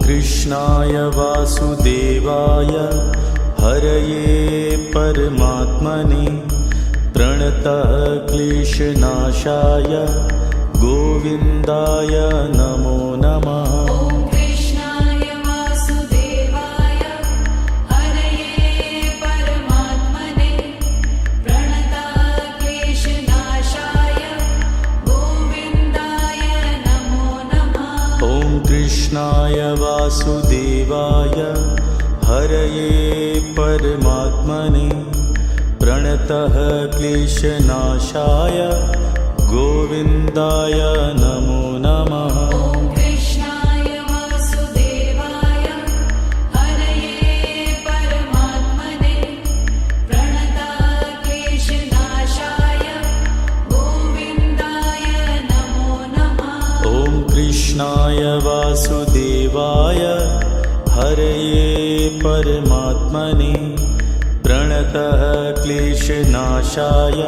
कृष्णाय वासुदेवाय हरये परमात्मने प्रणतः क्लेशनाशाय गोविन्दाय नमो नमः। कृष्णाय वासुदेवाय हरये परमात्मने प्रणतः क्लेशनाशाय गोविन्दाय नमो नमः। कृष्णाय वासुदेवाय हरये परमात्मने प्रणतः क्लेशनाशाय गोविन्दाय नमो नमः। कृष्णाय वासुदेवाय हरये परमात्मने प्रणतः क्लेशनाशाय गोविन्दाय नमो नमः। कृष्णाय वासुदेवाय हरये परमात्मने प्रणतः क्लेशनाशाय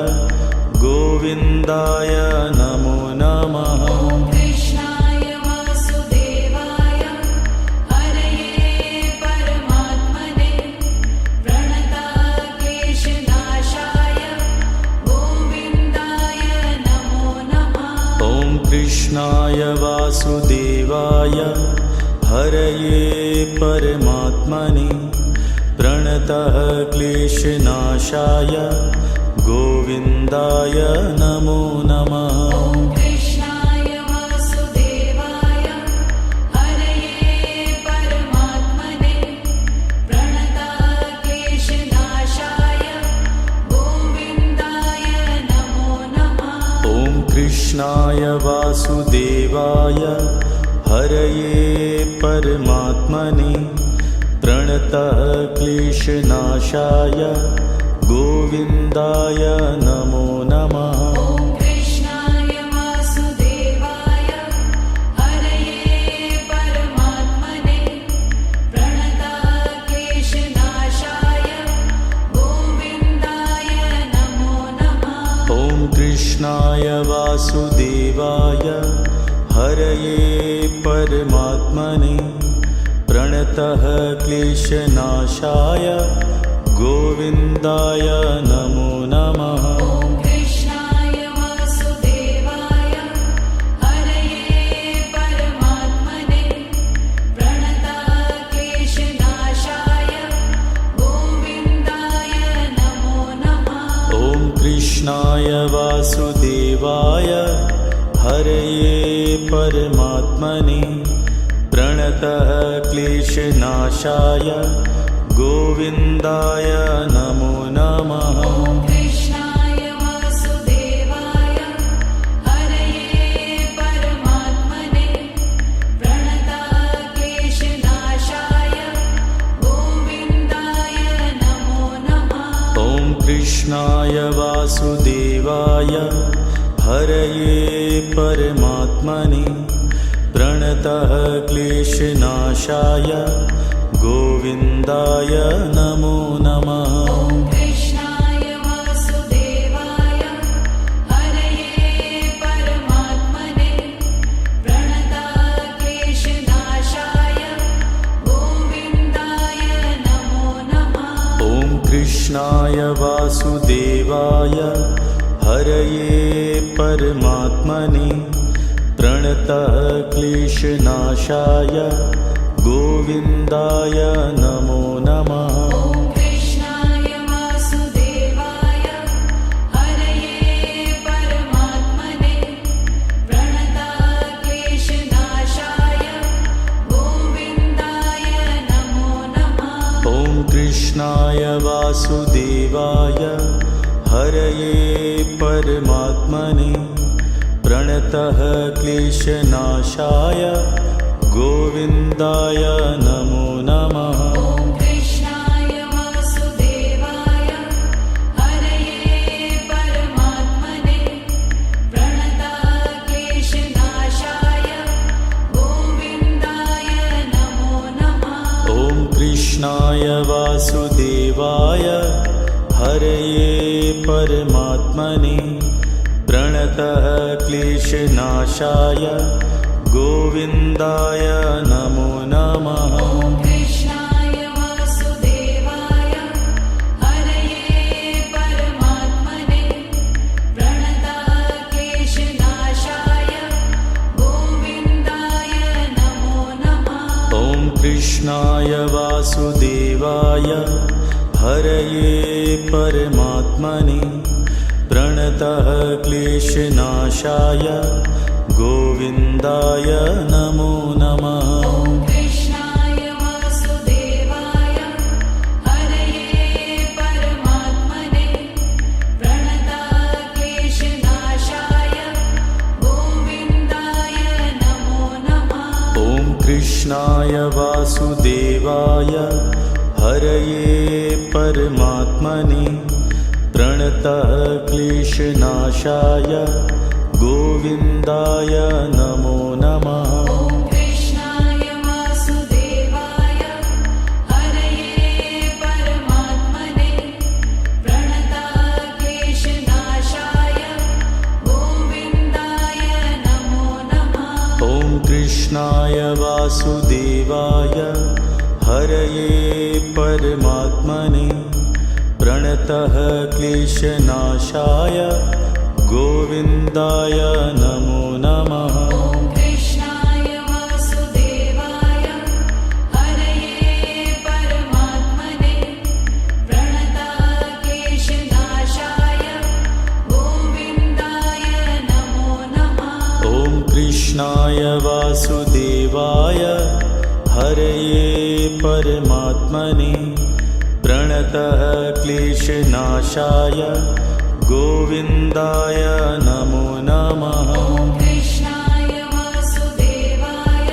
गोविन्दाय नमो नमः। कृष्णाय वासुदेवाय हरये परमात्मने प्रणतः क्लेशनाशाय गोविन्दाय नमो नमः। कृष्णाय वासुदेवाय हरये परमात्मने प्रणतः क्लेशनाशाय गोविन्दाय नमो नमः। कृष्णाय वासुदेवाय हरये परमात्मने प्रणतः क्लेशनाशाय गोविन्दाय नमो नमः। कृष्णाय वासुदेवाय हरये परमात्मने प्रणतः क्लेशनाशाय गोविन्दाय नमो नमः। कृष्णाय वासुदेवाय हरये परमात्मने प्रणतः क्लेशनाशाय गोविन्दाय नमो नमः। कृष्णाय वासुदेवाय हरये परमात्मने प्रणतः क्लेशनाशाय गोविन्दाय नमो नमः। कृष्णाय वासुदेवाय हरये परमात्मने प्रणतः क्लेशनाशाय गोविन्दाय नमो नमः। कृष्णाय वासुदेवाय हरये परमात्मने प्रणतः क्लेशनाशाय गोविन्दाय नमो नमः। कृष्णाय वासुदेवाय हरये परमात्मने प्रणतः क्लेशनाशाय गोविन्दाय नमो नमः। कृष्णाय वासुदेवाय हरये परमात्मने प्रणतः क्लेशनाशाय गोविन्दाय नमो नमः। कृष्णाय वासुदेवाय हरये परमात्मने प्रणतः क्लेशनाशाय गोविन्दाय नमो नमः। कृष्णाय वासुदेवाय हरये परमात्मने प्रणतः क्लेशनाशाय गोविन्दाय नमो नमः। कृष्णाय वासुदेवाय हरये परमात्मने प्रणतः क्लेशनाशाय गोविन्दाय नमो नमः। कृष्णाय वासुदेवाय हरये परमात्मने प्रणतः क्लेशनाशाय गोविन्दाय नमो नमः। कृष्णाय वासुदेवाय हरये परमात्मने प्रणतः क्लेशनाशाय गोविन्दाय नमो नमः। कृष्णाय वासुदेवाय हरये परमात्मने प्रणतः क्लेशनाशाय गोविन्दाय नमो नमः। ॐ कृष्णाय वासुदेवाय हरये परमात्मने प्रणतः क्लेशनाशाय गोविन्दाय नमो नमः। ॐ कृष्णाय वासुदेवाय हरये परमात्मने प्रणतः क्लेशनाशाय गोविन्दाय नमो नमः। ॐ कृष्णाय वासुदेवाय हरये परमात्मने प्रणतः क्लेशनाशाय गोविन्दाय नमो नमः। ॐ कृष्णाय वासुदेवाय हरये परमात्मने प्रणतः क्लेशनाशाय गोविन्दाय नमो नमः। ॐ कृष्णाय वासुदेवाय हरये परमात्मने प्रणतः क्लेशनाशाय गोविन्दाय नमो नमः। ॐ कृष्णाय वासुदेवाय हरये परमात्मने प्रणतः क्लेशनाशाय गोविन्दाय नमो नमः। ॐ कृष्णाय वासुदेवाय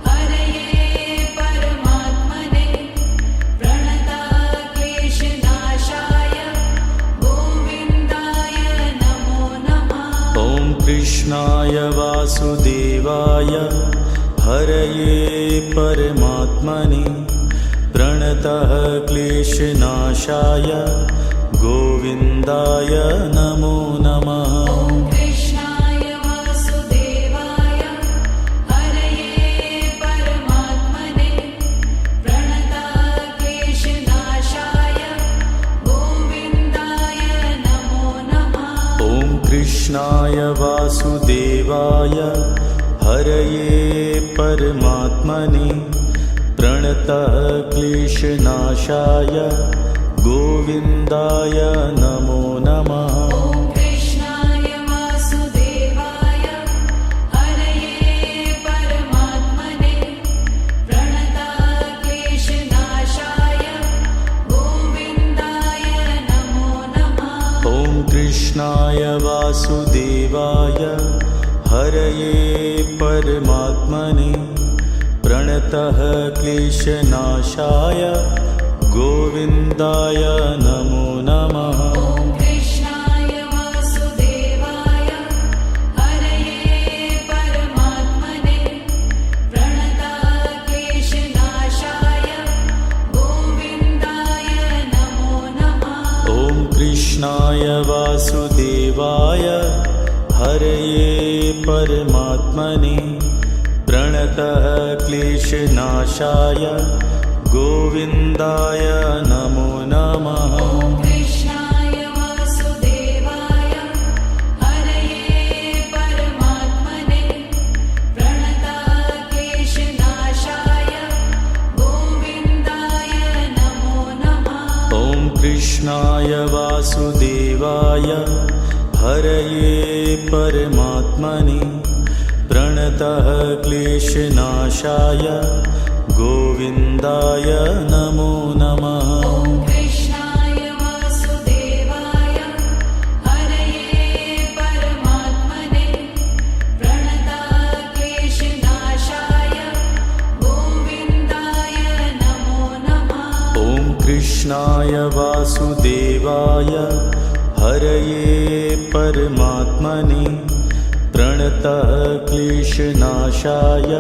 हरये परमात्मने प्रणतः क्लेशनाशाय गोविन्दाय नमो नमः। ॐ कृष्णाय वासुदेवाय हरये परमात्मने प्रणतः क्लेशनाशाय गोविन्दाय नमो नमः। ॐ कृष्णाय वासुदेवाय हरये परमात्मने प्रणतः क्लेशनाशाय गोविन्दाय नमो नमः। ॐ कृष्णाय वासुदेवाय हरये परमात्मने प्रणतः क्लेशनाशाय गोविन्दाय नमो नमः। ॐ कृष्णाय वासुदेवाय हरये परमात्मने प्रणतः क्लेशनाशाय गोविन्दाय नमो नमः। ॐ कृष्णाय वासुदेवाय हरये परमात्मने प्रणतः क्लेशनाशाय गोविन्दाय नमो नमः। ॐ कृष्णाय वासुदेवाय हरये परमात्मने प्रणतः क्लेशनाशाय गोविन्दाय नमो नमः। ॐ कृष्णाय वासुदेवाय हरये परमात्मने प्रणतः क्लेशनाशाय गोविन्दाय नमो नमः। ॐ कृष्णाय वासुदेवाय हरये परमात्मने प्रणतः क्लेशनाशाय गोविन्दाय नमो नमः। ॐ कृष्णाय वासुदेवाय हरये परमात्मने प्रणतः क्लेशनाशाय गोविन्दाय नमो नमः। ॐ कृष्णाय वासुदेवाय हरये परमात्मने प्रणतः क्लेशनाशाय गोविन्दाय नमो नमः। ॐ कृष्णाय वासुदेवाय हरये परमात्मने प्रणतः क्लेशनाशाय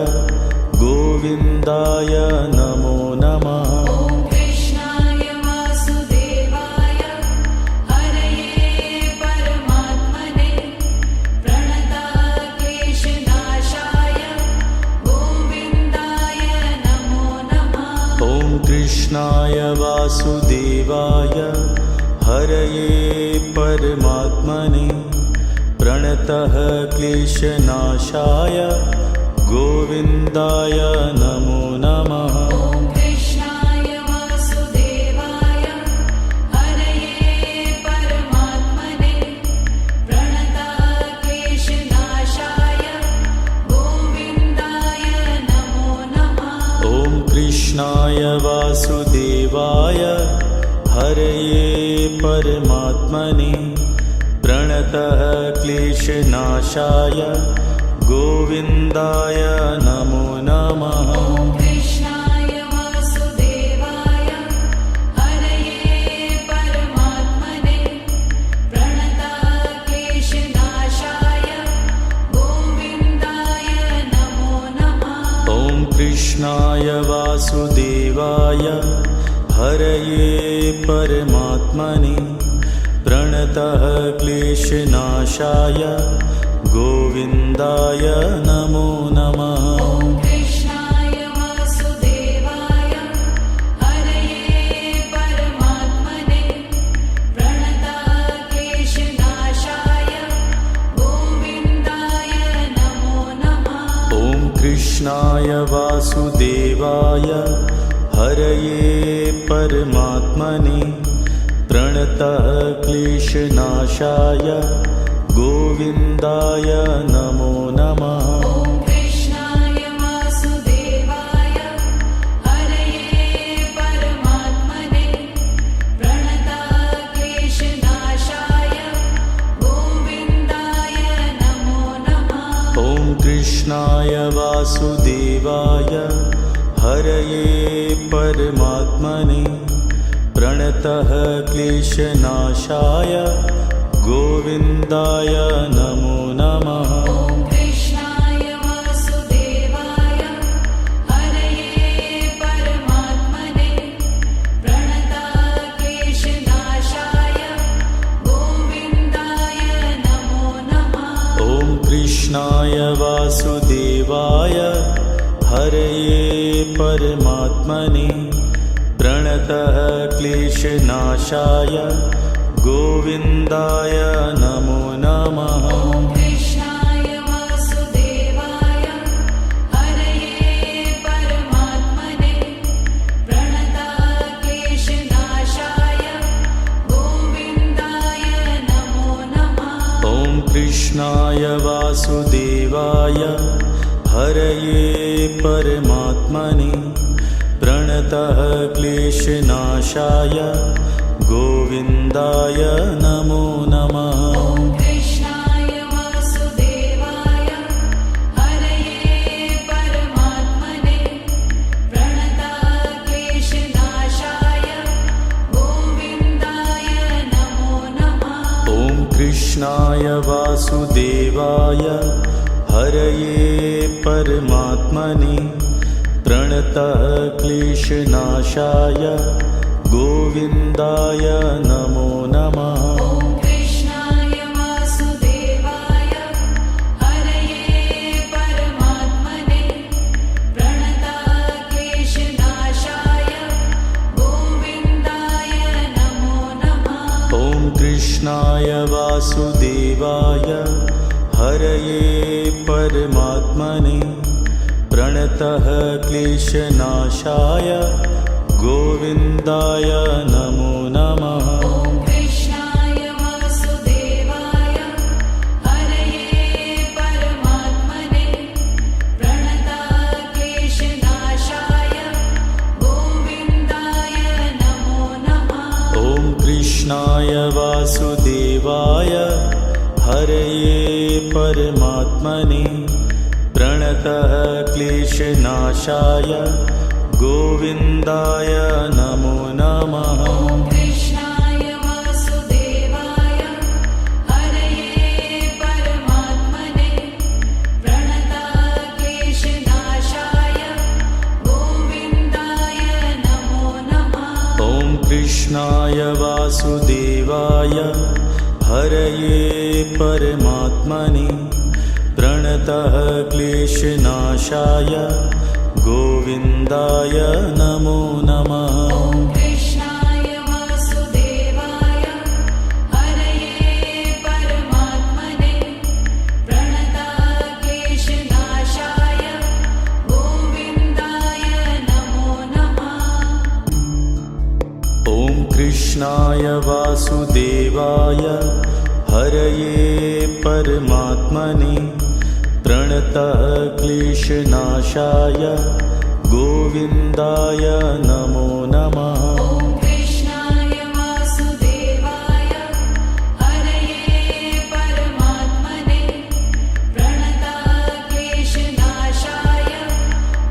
गोविन्दाय नमो नमः। ॐ कृष्णाय वासुदेवाय हरये परमात्मने प्रणतः क्लेशनाशाय गोविन्दाय नमो नमः। ॐ कृष्णाय वासुदेवाय हरये परमात्मने प्रणतः क्लेशनाशाय गोविन्दाय नमो नमः। कृष्णाय वासुदेवाय हरये परमात्मने प्रणतः क्लेशनाशाय गोविन्दाय नमो नमः। ॐ कृष्णाय वासुदेवाय हरये परमात्मने प्रणतः क्लेशनाशाय गोविन्दाय नमो नमः। ॐ कृष्णाय वासुदेवाय हरये परमात्मने प्रणतः क्लेशनाशाय गोविन्दाय नमो नमः। ॐ कृष्णाय वासुदेवाय हरये परमात्मने प्रणतः क्लेशनाशाय गोविन्दाय नमो नमः। ॐ कृष्णाय वासुदेवाय हरये परमात्मने प्रणतः क्लेशनाशाय गोविन्दाय नमो नमः। ॐ कृष्णाय वासुदेवाय हरये परमात्मने प्रणतः क्लेशनाशाय गोविन्दाय नमो नमः। ॐ कृष्णाय वासुदेवाय हरये परमात्मने प्रणतः क्लेशनाशाय गोविन्दाय नमो नमः। ॐ कृष्णाय वासुदेवाय हरये परमात्मने प्रणतः क्लेशनाशाय गोविन्दाय नमो नमः। ॐ कृष्णाय वासुदेवाय हरये परमात्मने प्रणतः क्लेशनाशाय गोविन्दाय नमो नमः। ॐ कृष्णाय वासुदेवाय हरये परमात्मने प्रणतः क्लेशनाशाय गोविन्दाय नमो नमः। ॐ कृष्णाय वासुदेवाय हरये परमात्मने प्रणतः क्लेशनाशाय गोविन्दाय नमो नमः। ॐ कृष्णाय वासुदेवाय हरये परमात्मने प्रणतः क्लेशनाशाय गोविन्दाय नमो नमः। ॐ कृष्णाय वासुदेवाय हरये परमात्मने प्रणतः क्लेशनाशाय गोविन्दाय नमो नमः। ॐ कृष्णाय वासुदेवाय हरये परमात्मने प्रणतः क्लेशनाशाय गोविन्दाय नमो नमः। ॐ कृष्णाय वासुदेवाय हरये परमात्मने प्रणतः क्लेशनाशाय गोविन्दाय नमो नमः। ॐ कृष्णाय वासुदेवाय हरये परमात्मने प्रणतः क्लेशनाशाय गोविन्दाय नमो नमः। ॐ कृष्णाय वासुदेवाय हरये परमात्मने प्रणतः क्लेशनाशाय गोविन्दाय नमो नमः। ॐ कृष्णाय वासुदेवाय हरये परमात्मने प्रणतः क्लेशनाशाय गोविन्दाय नमो नमः। ॐ कृष्णाय वासुदेवाय हरये परमात्मने प्रणतः क्लेशनाशाय गोविन्दाय नमो नमः। ॐ कृष्णाय वासुदेवाय हरये परमात्मने प्रणतः क्लेशनाशाय गोविन्दाय नमो नमः। ॐ कृष्णाय वासुदेवाय हरये परमात्मने प्रणतः क्लेशनाशाय गोविन्दाय नमो नमः। ॐ कृष्णाय वासुदेवाय हरये परमात्मने प्रणतक्लेशनाशाय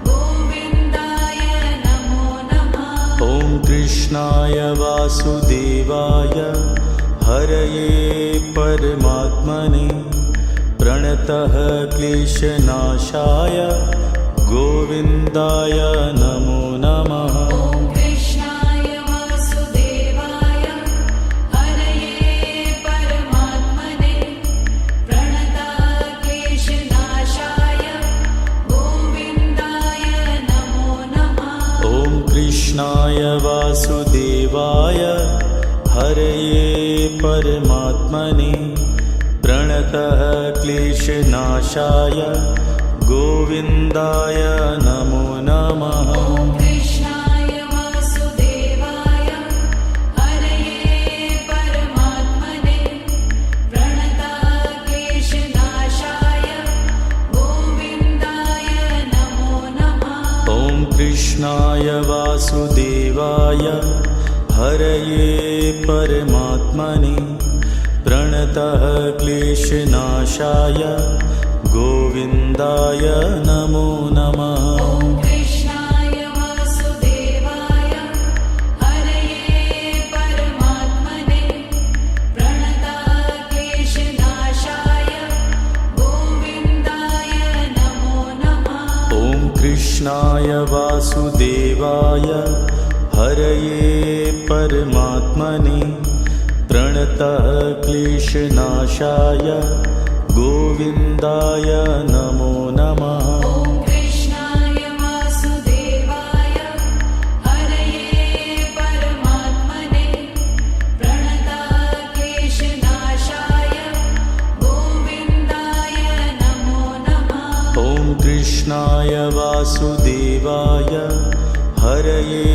गोविन्दाय नमो नमः। ॐ कृष्णाय वासुदेवाय हरये परमात्मने प्रणतः क्लेशनाशाय गोविन्दाय नमो नमः। ॐ कृष्णाय वासुदेवाय हरये परमात्मने प्रणतक्लेशनाशाय गोविन्दाय नमो नमः। ॐ कृष्णाय वासुदेवाय हरये परमात्मने प्रणतः क्लेशनाशाय गोविन्दाय नमो नमः। ॐ कृष्णाय वासुदेवाय हरये परमात्मने प्रणतक्लेशनाशाय गोविन्दाय नमो नमः। ॐ कृष्णाय वासुदेवाय हरये परमात्मने प्रणतः क्लेशनाशाय गोविन्दाय नमो नमः। ॐ कृष्णाय वासुदेवाय हरये परमात्मने प्रणतक्लेशनाशाय गोविन्दाय नमो नमः। ॐ कृष्णाय वासुदेवाय हरये परमात्मने प्रणतः क्लेशनाशाय गोविन्दाय नमो नमः। ॐ कृष्णाय वासुदेवाय हरये परमात्मने प्रणतक्लेशनाशाय गोविन्दाय नमो नमः। ॐ कृष्णाय वासुदेवाय हरये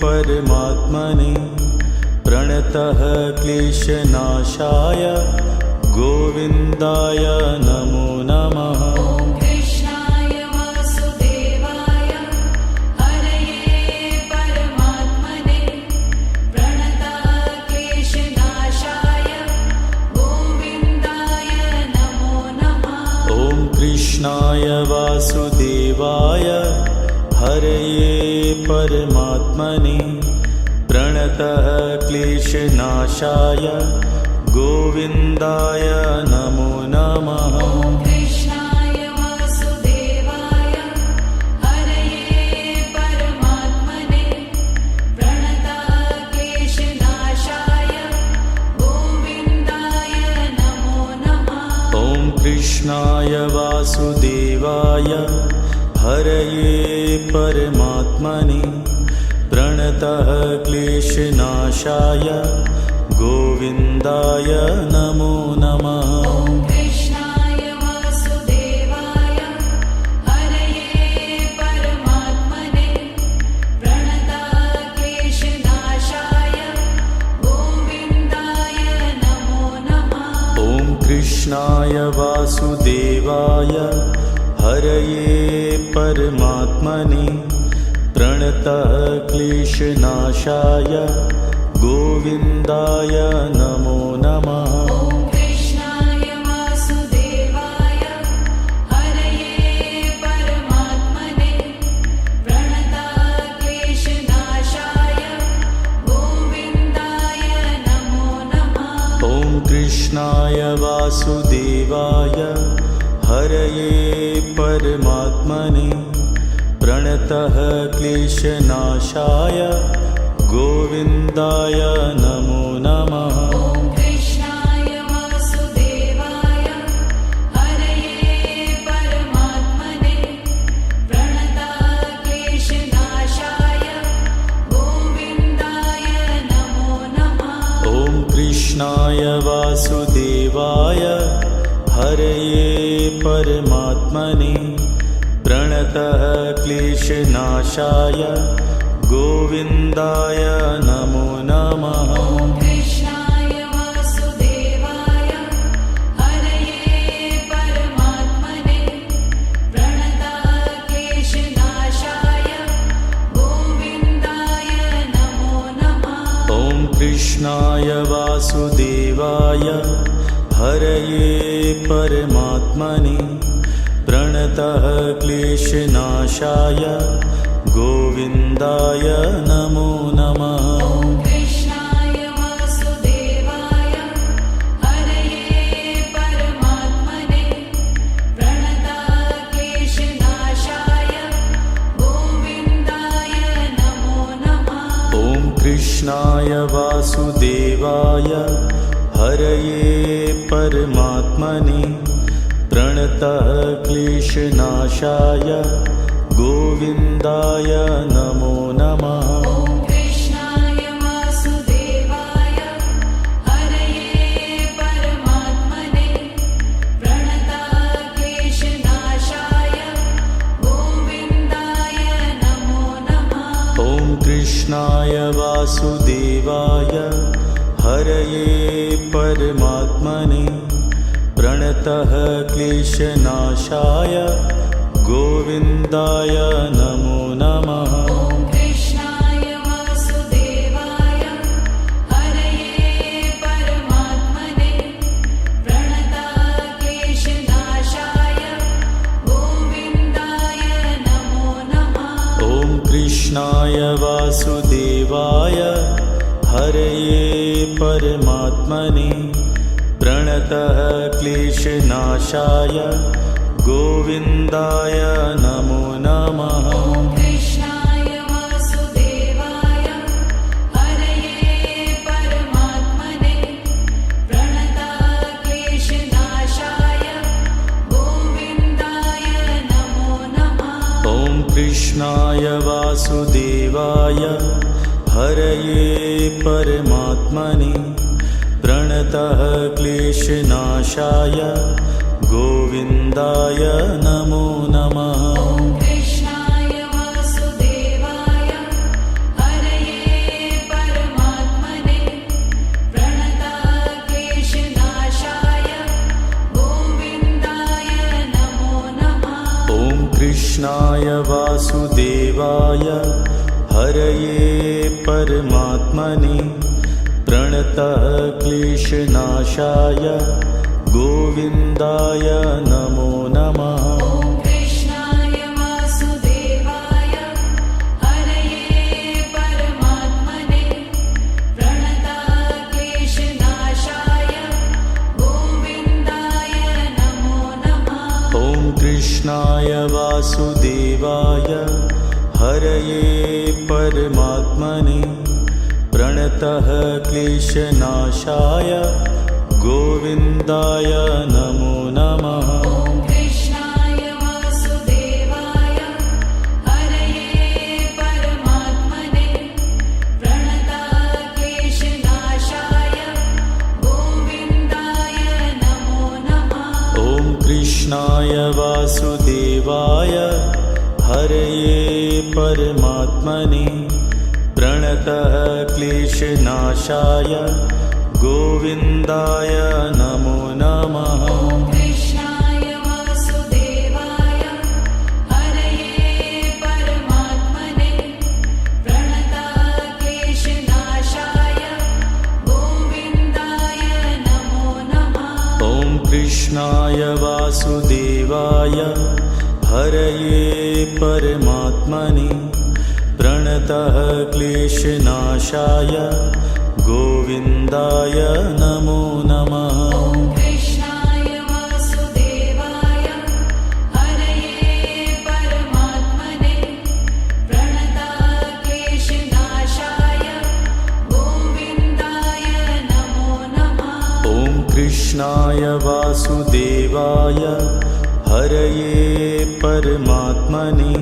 परमात्मने प्रणतः क्लेशनाशाय गोविन्दाय नमो नमः। ॐ कृष्णाय वासुदेवाय हरये परमात्मने प्रणतक्लेशनाशाय गोविन्दाय नमो नमः। ॐ कृष्णाय वासुदेवाय हरये परमात्मने प्रणतः क्लेशनाशाय गोविन्दाय नमो नमः। ॐ कृष्णाय वासुदेवाय हरये परमात्मने प्रणतक्लेशनाशाय गोविन्दाय नमो नमः। ॐ कृष्णाय वासुदेवाय हरये परमात्मने प्रणतः क्लेशनाशाय गोविन्दाय नमो नमः। ॐ कृष्णाय वासुदेवाय हरये परमात्मने प्रणतक्लेशनाशाय गोविन्दाय नमो नमः। ॐ कृष्णाय वासुदेवाय हरये परमात्मने प्रणतः क्लेशनाशाय गोविन्दाय नमो नमः। ॐ कृष्णाय वासुदेवाय हरये परमात्मने प्रणतक्लेशनाशाय गोविन्दाय नमो नमः। ॐ कृष्णाय वासुदेवाय हरये परमात्मने प्रणतः क्लेशनाशाय गोविन्दाय नमो नमः। ॐ कृष्णाय वासुदेवाय हरये परमात्मने प्रणतक्लेशनाशाय गोविन्दाय नमो नमः। ॐ कृष्णाय वासुदेवाय हरये परमात्मने प्रणतः क्लेशनाशाय गोविन्दाय नमो नमः। ॐ कृष्णाय वासुदेवाय हरये परमात्मने प्रणतक्लेशनाशाय कृष्णाय वासुदेवाय हरये परमात्मने प्रणतः क्लेशनाशाय गोविन्दाय नमो नमः। ॐ कृष्णाय वासुदेवाय हरये परमात्मने प्रणतः क्लेशनाशाय गोविन्दाय नमो नमः। ॐ कृष्णाय वासुदेवाय हरये परमात्मने प्रणतः क्लेशनाशाय गोविन्दाय नमो नमः। ॐ कृष्णाय वासुदेवाय हरये परमात्मने प्रणतः क्लेशनाशाय गोविन्दाय नमो नमः। ॐ कृष्णाय वासुदेवाय हरये परमात्मने प्रणतः क्लेशनाशाय गोविन्दाय नमो नमः। ॐ कृष्णाय वासुदेवाय हरये परमात्मने प्रणतः क्लेशनाशाय गोविन्दाय नमो नमः। ॐ कृष्णाय वासुदेवाय हरये परमात्मने प्रणतः क्लेशनाशाय गोविन्दाय नमो नमः। ॐ कृष्णाय वासुदेवाय हरये परमात्मने प्रणतः क्लेशनाशाय गोविन्दाय नमो नमः। ॐ कृष्णाय वासुदेवाय हरये परमात्मने प्रणतः क्लेशनाशाय गोविन्दाय नमो नमः। ॐ कृष्णाय वासुदेवाय हरये परमात्मने प्रणतः क्लेशनाशाय गोविन्दाय नमो नमः। ॐ कृष्णाय वासुदेवाय हरये परमात्मने प्रणतः क्लेशनाशाय गोविन्दाय नमो नमः। ॐ कृष्णाय वासुदेवाय हरये परमात्मने प्रणतः क्लेशनाशाय गोविन्दाय नमो नमः। ॐ कृष्णाय वासुदेवाय हरये परमात्मने प्रणतः क्लेशनाशाय गोविन्दाय नमो नमः। ॐ कृष्णाय वासुदेवाय हरये परमात्मने प्रणतः क्लेशनाशाय गोविन्दाय नमो नमः। ॐ कृष्णाय वासुदेवाय हरये परमात्मने प्रणतः क्लेशनाशाय गोविन्दाय नमो नमः। ॐ कृष्णाय वासुदेवाय हरये परमात्मने प्रणतः क्लेशनाशाय गोविन्दाय नमो नमः। ॐ कृष्णाय वासुदेवाय हरये परमात्मने प्रणतः क्लेशनाशाय गोविन्दाय नमो नमः। ॐ कृष्णाय वासुदेवाय हरये परमात्मने प्रणतः क्लेशनाशाय गोविन्दाय नमो नमः। ॐ कृष्णाय वासुदेवाय हरये परमात्मने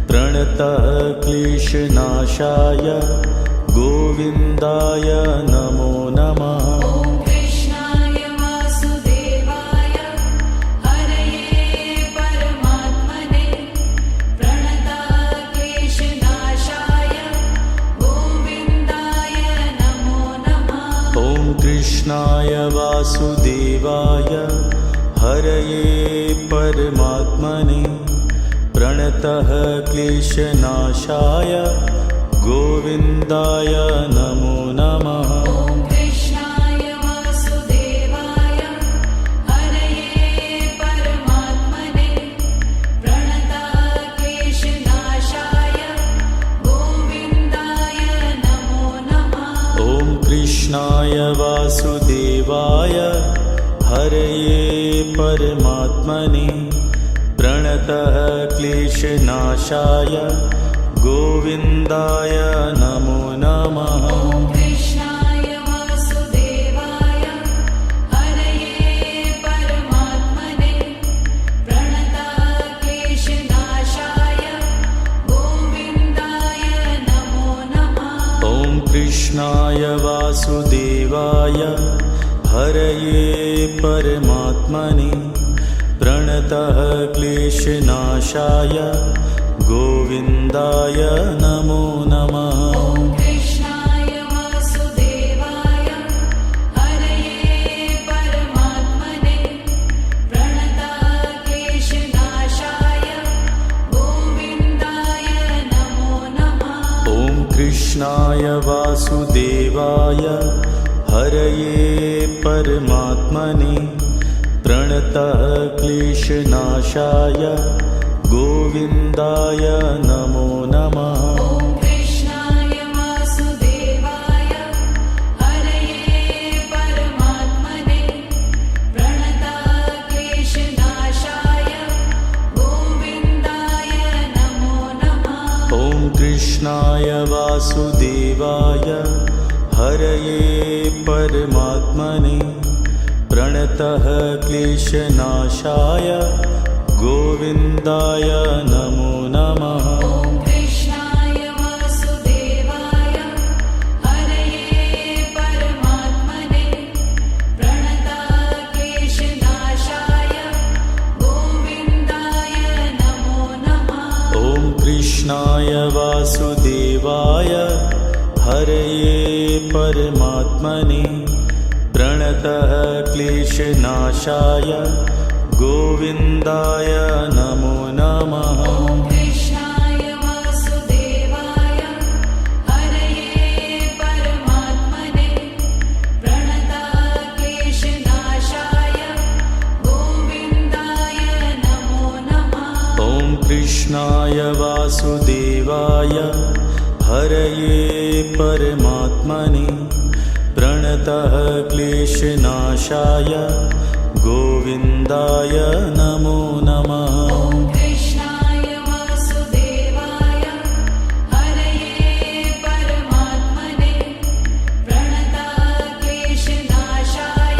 प्रणतः क्लेशनाशाय गोविन्दाय नमो नमः। ॐ कृष्णाय वासुदेवाय हरये परमात्मने प्रणतः क्लेशनाशाय गोविन्दाय नमो नमः। ॐ कृष्णाय वासुदेवाय हरये परमात्मने प्रणतः क्लेशनाशाय गोविन्दाय नमो नमः। कृष्णाय वासुदेवाय हरये परमात्मने प्रणतः क्लेशनाशाय गोविन्दाय नमो नमः। ॐ कृष्णाय वासुदेवाय हरये परमात्मने प्रणतः क्लेशनाशाय गोविन्दाय नमो नमः। ॐ कृष्णाय वासुदेवाय हरये परमात्मने प्रणतः क्लेशनाशाय गोविन्दाय नमो नमः। ॐ कृष्णाय वासुदेवाय हरये परमात्मने प्रणतः क्लेशनाशाय गोविन्दाय नमो नमः। ॐ कृष्णाय वासुदेवाय हरये परमात्मने प्रणतः क्लेशनाशाय गोविन्दाय नमो नमः। ॐ कृष्णाय वासुदेवाय हरये परमात्मने प्रणतः क्लेशनाशाय गोविन्दाय नमो नमः। ॐ कृष्णाय वासुदेवाय हरये परमात्मने प्रणतः क्लेशनाशाय गोविन्दाय नमो नमः। ॐ कृष्णाय वासुदेवाय हरये परमात्मने प्रणतः क्लेशनाशाय गोविन्दाय नमो नमः। ॐ कृष्णाय वासुदेवाय हरये परमात्मने प्रणतः क्लेशनाशाय गोविन्दाय नमो नमः। ॐ कृष्णाय वासुदेवाय हरये परमात्मने प्रणतः क्लेशनाशाय गोविन्दाय नमो नमः। ॐ कृष्णाय वासुदेवाय हरये परमात्मने प्रणतः क्लेशनाशाय गोविन्दाय नमो नमः। ॐ कृष्णाय वासुदेवाय हरये परमात्मने प्रणतः क्लेशनाशाय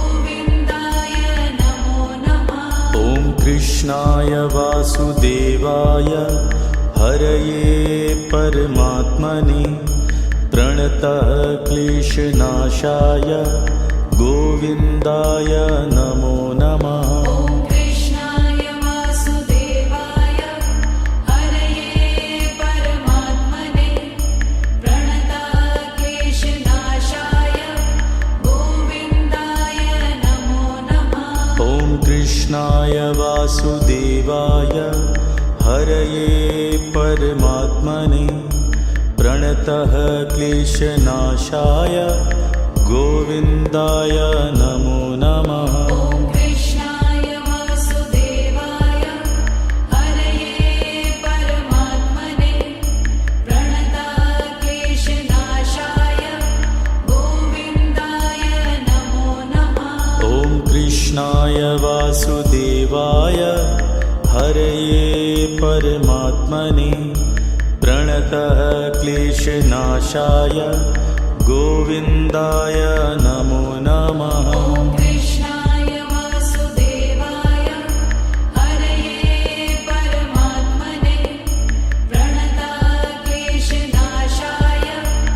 गोविन्दाय नमो नमः। ॐ कृष्णाय वासुदेवाय हरये परमात्मने प्रणतः क्लेशनाशाय गोविन्दाय नमो नमः। ॐ कृष्णाय वासुदेवाय हरये परमात्मने प्रणतः क्लेशनाशाय गोविन्दाय नमो नमः। ॐ कृष्णाय वासुदेवाय हरये परमात्मने प्रणतः क्लेशनाशाय गोविन्दाय नमो नमः। ॐ कृष्णाय वासुदेवाय हरये परमात्मने प्रणतः क्लेशनाशाय गोविन्दाय नमो नमः। ॐ कृष्णाय वासुदेवाय हरये परमात्मने प्रणतः क्लेशनाशाय गोविन्दाय नमो नमः। ॐ कृष्णाय वासुदेवाय हरये परमात्मने प्रणतः क्लेशनाशाय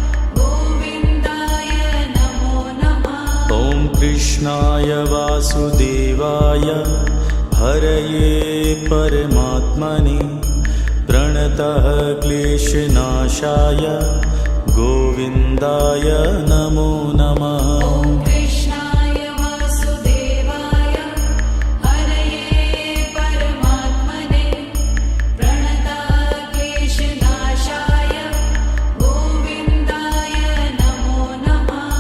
गोविन्दाय नमो नमः। ॐ कृष्णाय वासुदेवाय हरये परमात्मने प्रणतः क्लेशनाशाय गोविन्दाय नमो नमः। ॐ कृष्णाय वासुदेवाय हरये परमात्मने प्रणतः क्लेशनाशाय गोविन्दाय नमो नमः।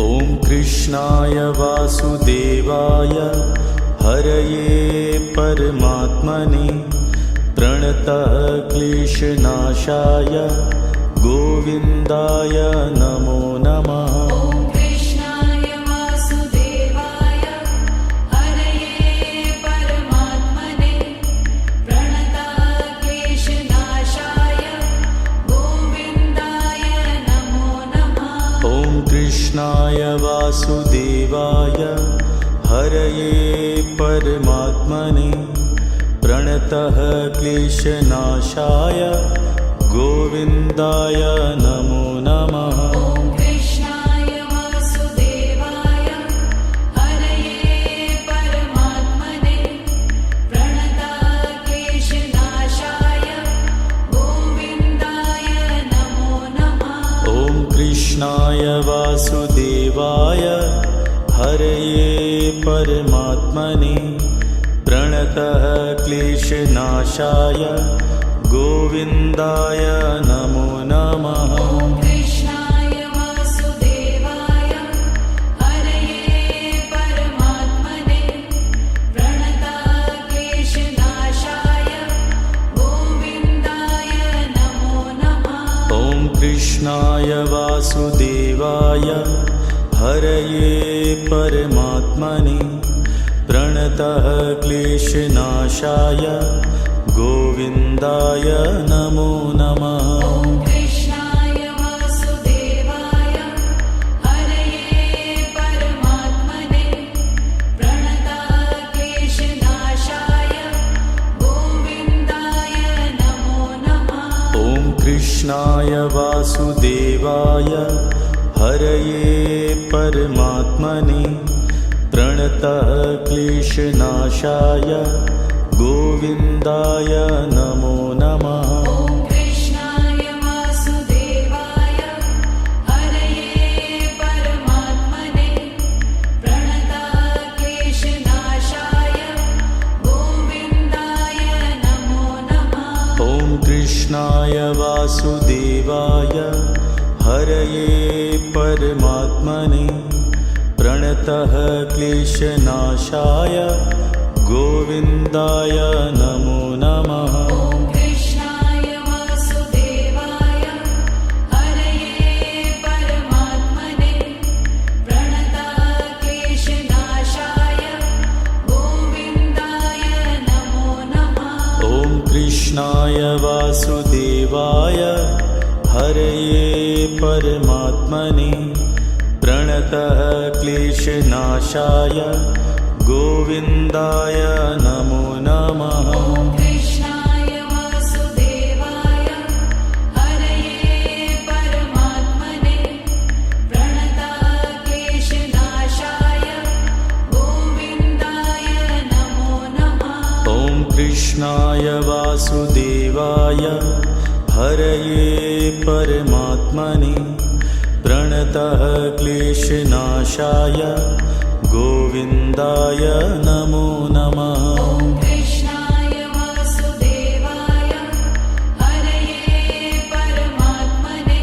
ॐ कृष्णाय वासुदेवाय हरये परमात्मने प्रणतः क्लेशनाशाय गोविन्दाय नमो नमः। ॐ कृष्णाय वासुदेवाय हरये परमात्मने प्रणतक्लेशनाशाय गोविन्दाय नमो नमः। ॐ कृष्णाय वासुदेवाय हरये परमात्मने प्रणतः क्लेशनाशाय गोविन्दाय नमो नमः। ॐ कृष्णाय वासुदेवाय हरये परमात्मने प्रणतक्लेशनाशाय गोविन्दाय नमो नमः। ॐ कृष्णाय वासुदेवाय हरये परमात्मने प्रणतः क्लेशनाशाय गोविन्दाय नमो नमः। ॐ कृष्णाय वासुदेवाय हरये परमात्मने प्रणतक्लेशनाशाय गोविन्दाय नमो नमः। ॐ कृष्णाय वासुदेवाय हरये परमात्मने प्रणतः क्लेशनाशाय गोविन्दाय नमो नमः। ॐ कृष्णाय वासुदेवाय हरये परमात्मने प्रणतक्लेशनाशाय गोविन्दाय नमो नमः। ॐ कृष्णाय वासुदेवाय हरये परमात्मने प्रणतः क्लेशनाशाय गोविन्दाय नमो नमः। ॐ कृष्णाय वासुदेवाय हरये परमात्मने प्रणतक्लेशनाशाय गोविन्दाय नमो नमः। ॐ कृष्णाय वासुदेवाय हरये परमात्मने प्रणतः क्लेशनाशाय गोविन्दाय नमो नमः। ॐ कृष्णाय वासुदेवाय हरये परमात्मने प्रणतक्लेशनाशाय गोविन्दाय नमो नमः। ॐ कृष्णाय वासुदेवाय हरये परमात्मने प्रणतः क्लेशनाशाय गोविन्दाय नमो नमः। ॐ कृष्णाय वासुदेवाय हरये परमात्मने प्रणतक्लेशनाशाय गोविन्दाय नमो नमः। ॐ कृष्णाय वासुदेवाय हरये परमात्मने प्रणतः क्लेशनाशाय गोविन्दाय नमो नमः। ॐ कृष्णाय वासुदेवाय हरये परमात्मने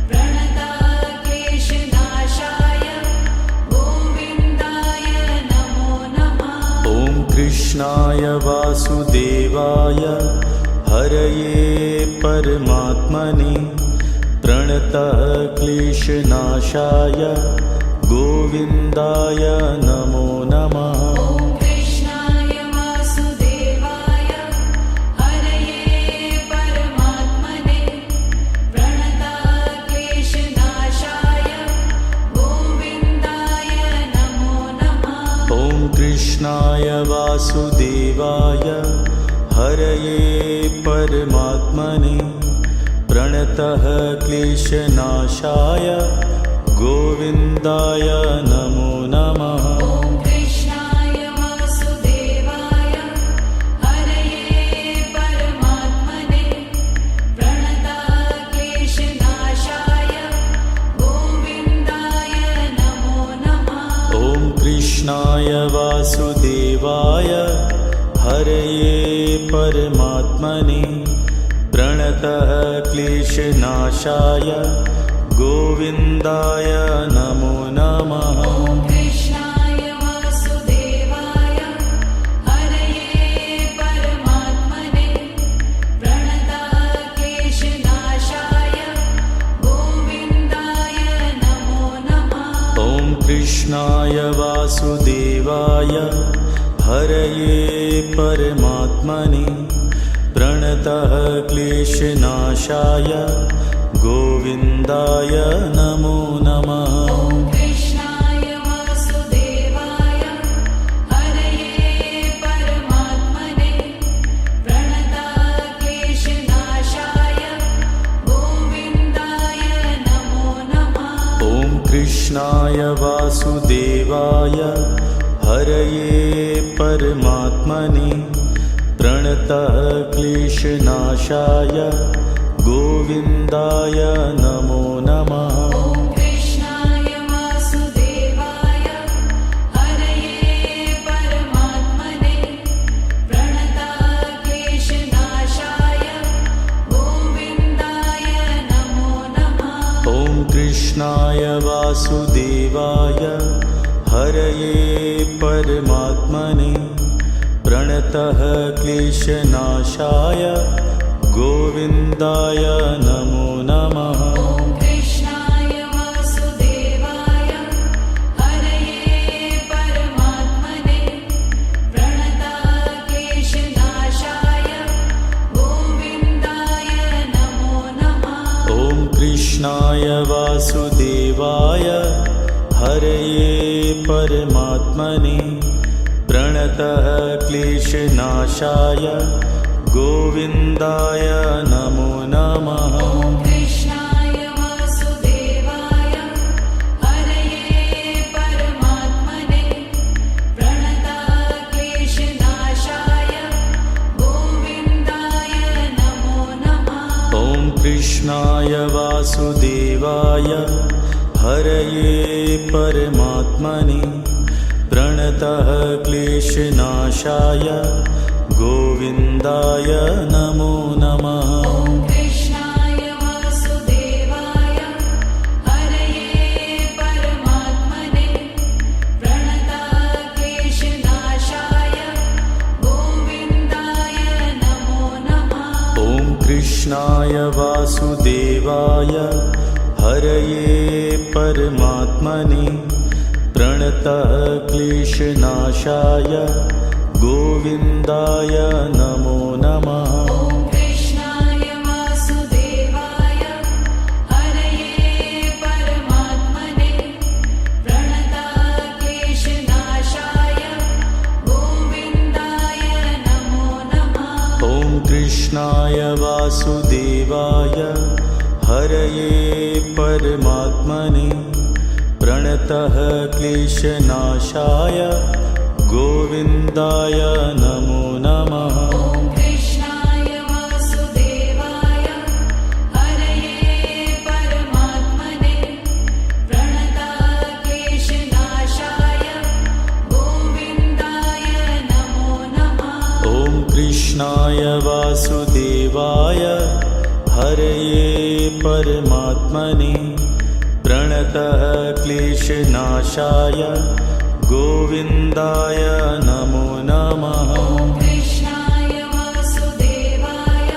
प्रणतक्लेशनाशाय गोविन्दाय नमो नमः। ॐ कृष्णाय वासुदेवाय हरये परमात्मने प्रणतः क्लेशनाशाय गोविन्दाय नमो नमः। ॐ कृष्णाय वासुदेवाय हरये परमात्मने प्रणतक्लेशनाशाय गोविन्दाय नमो नमः। ॐ कृष्णाय वासुदेवाय हरये परमात्मने प्रणतः क्लेशनाशाय गोविन्दाय नमो नमः। ॐ कृष्णाय वासुदेवाय हरये परमात्मने प्रणतक्लेशनाशाय गोविन्दाय नमो नमः। ॐ कृष्णाय वासुदेवाय हरये परमात्मने प्रणतः क्लेशनाशाय गोविन्दाय नमो नमः। ॐ कृष्णाय वासुदेवाय हरये परमात्मने प्रणतक्लेशनाशाय वासुदेवाय हरये परमात्मने प्रणतः क्लेशनाशाय गोविन्दाय नमो नमः। ॐ कृष्णाय वासुदेवाय हरये परमात्मने प्रणतः क्लेशनाशाय गोविन्दाय नमो नमः। ॐ कृष्णाय वासुदेवाय हरये परमात्मने प्रणतः क्लेशनाशाय गोविन्दाय नमो नमः। ॐ कृष्णाय वासुदेवाय हरये परमात्मने प्रणतः क्लेशनाशाय गोविन्दाय नमो नमः। ॐ कृष्णाय वासुदेवाय हरये परमात्मने प्रणतः क्लेशनाशाय गोविन्दाय नमो नमः। ॐ कृष्णाय वासुदेवाय हरये परमात्मने प्रणतः क्लेशनाशाय गोविन्दाय नमो नमः। ॐ कृष्णाय वासुदेवाय हरये परमात्मने प्रणतः क्लेशनाशाय गोविन्दाय नमो नमः। ॐ कृष्णाय वासुदेवाय हरये परमात्मने प्रणतः क्लेशनाशाय गोविन्दाय नमो नमः। ॐ कृष्णाय वासुदेवाय हरये परमात्मने प्रणतः क्लेशनाशाय गोविन्दाय नमो नमः। ॐ कृष्णाय वासुदेवाय हरये परमात्मने प्रणतः क्लेशनाशाय गोविन्दाय नमो नमः। ॐ कृष्णाय वासुदेवाय हरये परमात्मने प्रणतः क्लेशनाशाय गोविन्दाय नमो नमः। ॐ कृष्णाय वासुदेवाय हरये परमात्मने प्रणतः क्लेशनाशाय गोविन्दाय नमो नमः। ॐ कृष्णाय वासुदेवाय हरये परमात्मने प्रणतः क्लेशनाशाय गोविन्दाय नमो नमः। ॐ कृष्णाय वासुदेवाय हरये परमात्मने प्रणतः क्लेशनाशाय गोविन्दाय नमो नमः। ॐ कृष्णाय वासुदेवाय हरये परमात्मने प्रणतः क्लेशनाशाय गोविन्दाय नमो नमः। ॐ कृष्णाय वासुदेवाय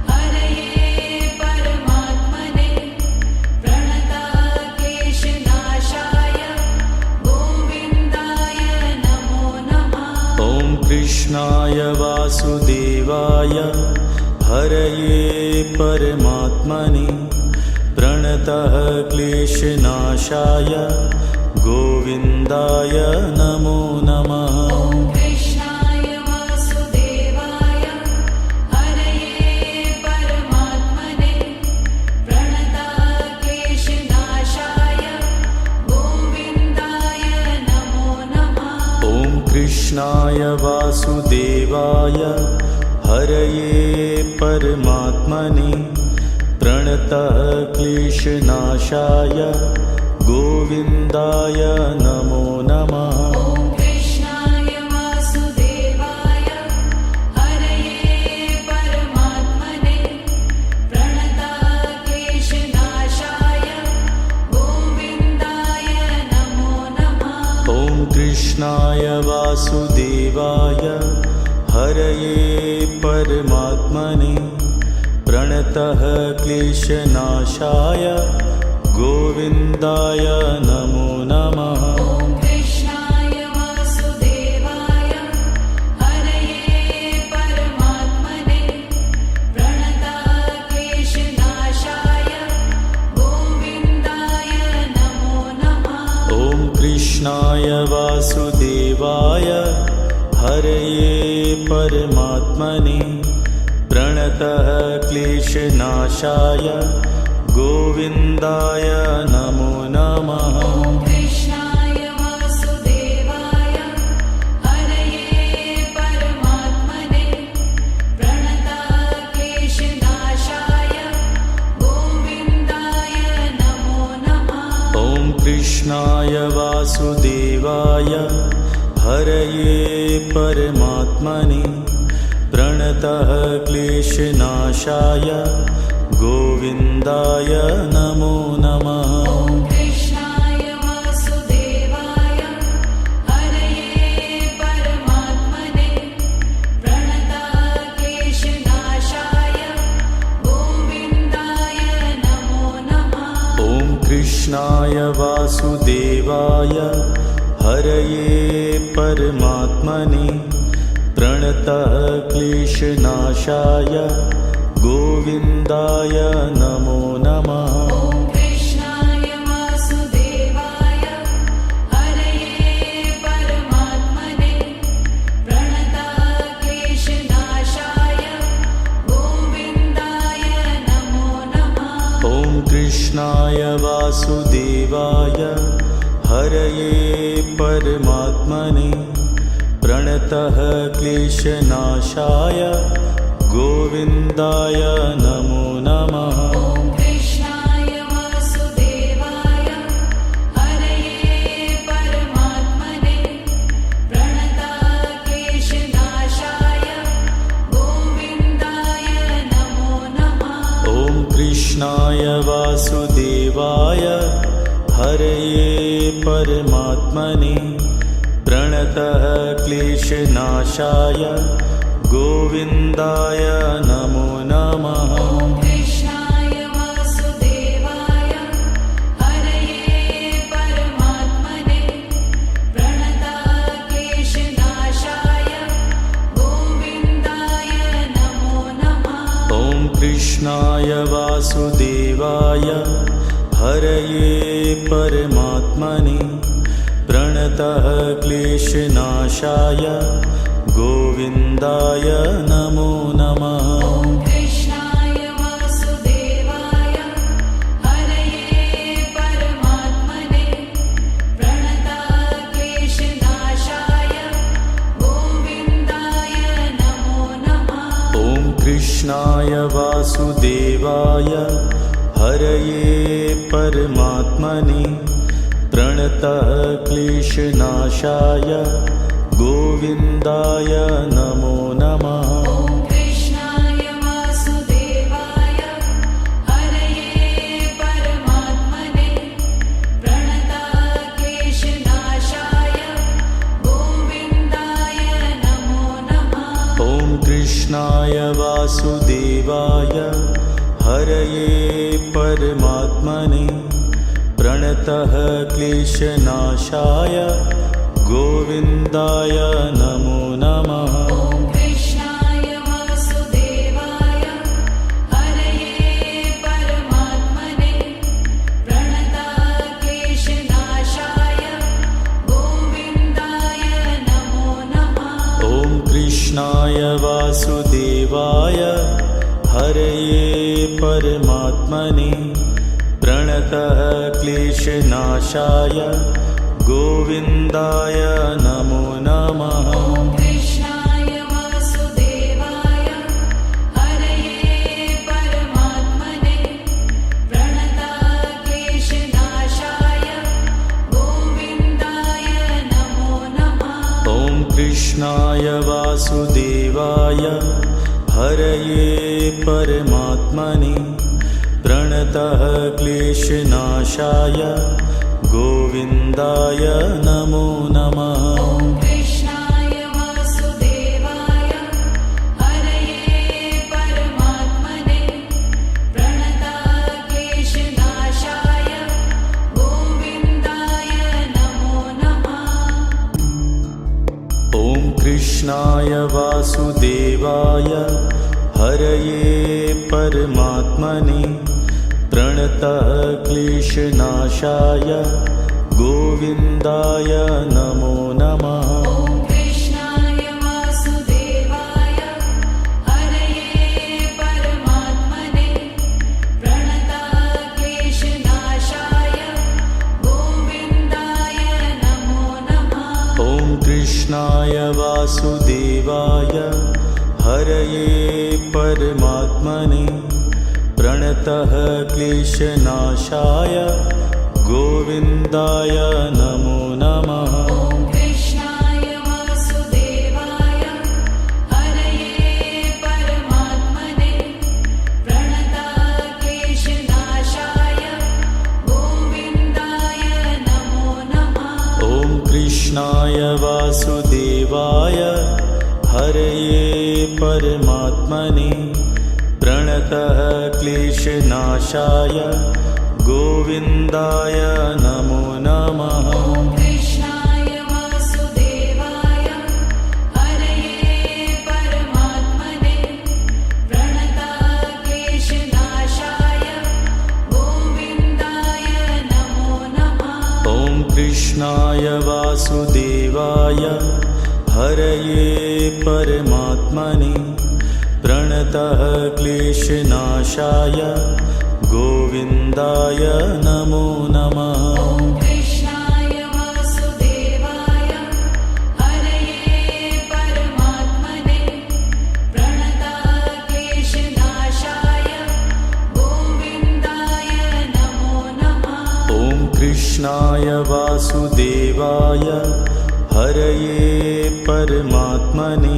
हरये परमात्मने प्रणतः क्लेशनाशाय गोविन्दाय नमो नमः। ॐ कृष्णाय वासुदेवाय हरये परमात्मने प्रणतः क्लेशनाशाय गोविन्दाय नमो नमः। ॐ कृष्णाय वासुदेवाय हरये परमात्मने प्रणतः क्लेशनाशाय गोविन्दाय नमो नमः। ॐ कृष्णाय वासुदेवाय हरये परमात्मने प्रणतः क्लेशनाशाय गोविन्दाय नमो नमः। ॐ कृष्णाय वासुदेवाय हरये परमात्मने प्रणतः क्लेशनाशाय गोविन्दाय नमो नमः। ॐ कृष्णाय वासुदेवाय हरये परमात्मने प्रणतः क्लेशनाशाय गोविन्दाय नमो नमः। ॐ कृष्णाय कृष्णाय वासुदेवाय हरये परमात्मने प्रणतः क्लेशनाशाय गोविन्दाय नमो नमः। ॐ कृष्णाय वासुदेवाय हरये परमात्मने प्रणतः क्लेशनाशाय गोविन्दाय नमो नमः। ॐ कृष्णाय वासुदेवाय हरये परमात्मने प्रणतः क्लेशनाशाय गोविन्दाय नमो नमः। ॐ कृष्णाय वासुदेवाय हरये परमात्मने प्रणतः क्लेशनाशाय गोविन्दाय नमो नमः। ॐ कृष्णाय वासुदेवाय हरये परमात्मने प्रणतः क्लेशनाशाय गोविन्दाय नमो नमः। ॐ कृष्णाय वासुदेवाय हरये परमात्मने प्रणतः क्लेशनाशाय गोविन्दाय नमो नमः। ॐ कृष्णाय वासुदेवाय हरये परमात्मने प्रणतः क्लेशनाशाय गोविन्दाय नमो नमः। ॐ कृष्णाय वासुदेवाय हरये परमात्मने प्रणतः क्लेशनाशाय गोविन्दाय नमो नमः। ॐ कृष्णाय वासुदेवाय हरये परमात्मने प्रणतः क्लेशनाशाय गोविन्दाय नमो नमः। ॐ कृष्णाय वासुदेवाय हरये परमात्मने प्रणतः क्लेशनाशाय गोविन्दाय नमो नमः। ॐ कृष्णाय वासुदेवाय हरये परमात्मने प्रणतः क्लेशनाशाय गोविन्दाय नमो नमः। ॐ कृष्णाय वासुदेवाय हरये परमात्मने प्रणतः क्लेशनाशाय गोविन्दाय नमो नमः। ॐ कृष्णाय वासुदेवाय हरये परमात्मने प्रणतः क्लेशनाशाय गोविन्दाय नमो नमः। ॐ कृष्णाय वासुदेवाय हरये परमात्मने प्रणतः क्लेशनाशाय गोविन्दाय नमो नमः। ॐ कृष्णाय वासुदेवाय हरये परमात्मने प्रणतः क्लेशनाशाय गोविन्दाय नमो नमः। ॐ कृष्णाय वासुदेवाय हरये परमात्मने प्रणतः क्लेशनाशाय गोविन्दाय नमो नमः। ॐ कृष्णाय वासुदेवाय हरये परमात्मने प्रणतः क्लेशनाशाय गोविन्दाय नमो नमः। ॐ कृष्णाय वासुदेवाय हरये परमात्मने प्रणतः क्लेशनाशाय गोविन्दाय नमो नमः। ॐ कृष्णाय वासुदेवाय हरये परमात्मने प्रणतः क्लेशनाशाय गोविन्दाय नमो नमः। ॐ कृष्णाय वासुदेवाय हरये परमात्मने प्रणतः क्लेशनाशाय गोविन्दाय नमो नमः। ॐ कृष्णाय वासुदेवाय हरये परमात्मने प्रणतः क्लेशनाशाय गोविन्दाय नमो नमः। ॐ कृष्णाय वासुदेवाय हरये परमात्मने प्रणतक्लेशनाशाय गोविन्दाय नमो नमः। ॐ कृष्णाय वासुदेवाय हरये परमात्मने प्रणतः क्लेशनाशाय गोविन्दाय नमो नमः। ॐ कृष्णाय वासुदेवाय हरये परमात्मने प्रणतक्लेशनाशाय गोविन्दाय नमो नमः। ॐ कृष्णाय वासुदेवाय हरये परमात्मने प्रणतः क्लेशनाशाय गोविन्दाय नमो नमः। ॐ कृष्णाय वासुदेवाय हरये परमात्मने प्रणतक्लेशनाशाय गोविन्दाय नमो नमः। ॐ कृष्णाय वासुदेवाय हरये परमात्मने प्रणतः क्लेशनाशाय गोविन्दाय नमो नमः। ॐ कृष्णाय वासुदेवाय हरये परमात्मने प्रणतक्लेशनाशाय गोविन्दाय नमो नमः। ॐ कृष्णाय वासुदेवाय हरये परमात्मने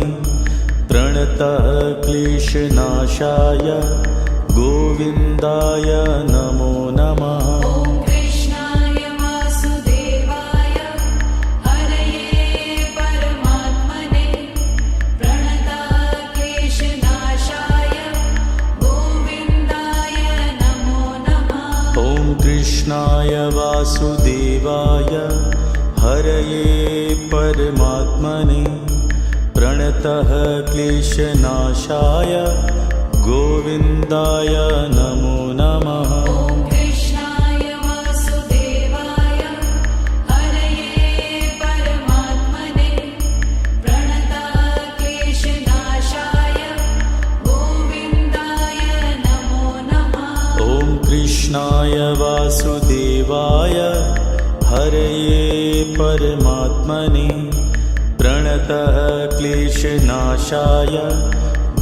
प्रणतः क्लेशनाशाय गोविन्दाय नमो नमः। ॐ कृष्णाय वासुदेवाय हरये परमात्मने प्रणतक्लेशनाशाय गोविन्दाय नमो नमः। ॐ कृष्णाय वासुदेवाय हरये परमात्मने प्रणतः क्लेशनाशाय गोविन्दाय नमो नमः। ॐ कृष्णाय वासुदेवाय हरये परमात्मने प्रणतक्लेशनाशाय गोविन्दाय नमो नमः। ॐ कृष्णाय वासुदेवाय हरये परमात्मने प्रणतः क्लेशनाशाय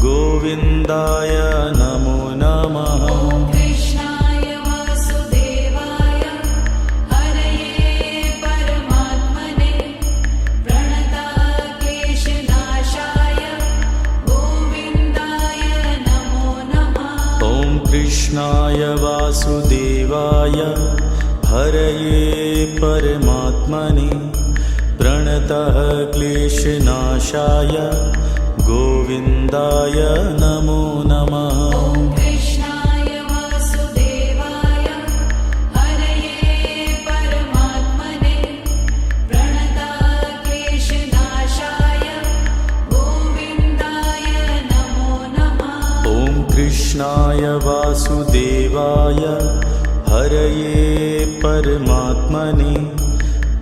गोविन्दाय नमो नमः। ॐ कृष्णाय वासुदेवाय हरये परमात्मने प्रणतक्लेशनाशाय गोविन्दाय नमो नमः। ॐ कृष्णाय वासुदेवाय हरये परमात्मने प्रणतः क्लेशनाशाय गोविन्दाय नमो नमः। ॐ कृष्णाय वासुदेवाय हरये परमात्मने प्रणतक्लेशनाशाय गोविन्दाय नमो नमः। ॐ कृष्णाय वासुदेवाय हरये परमात्मने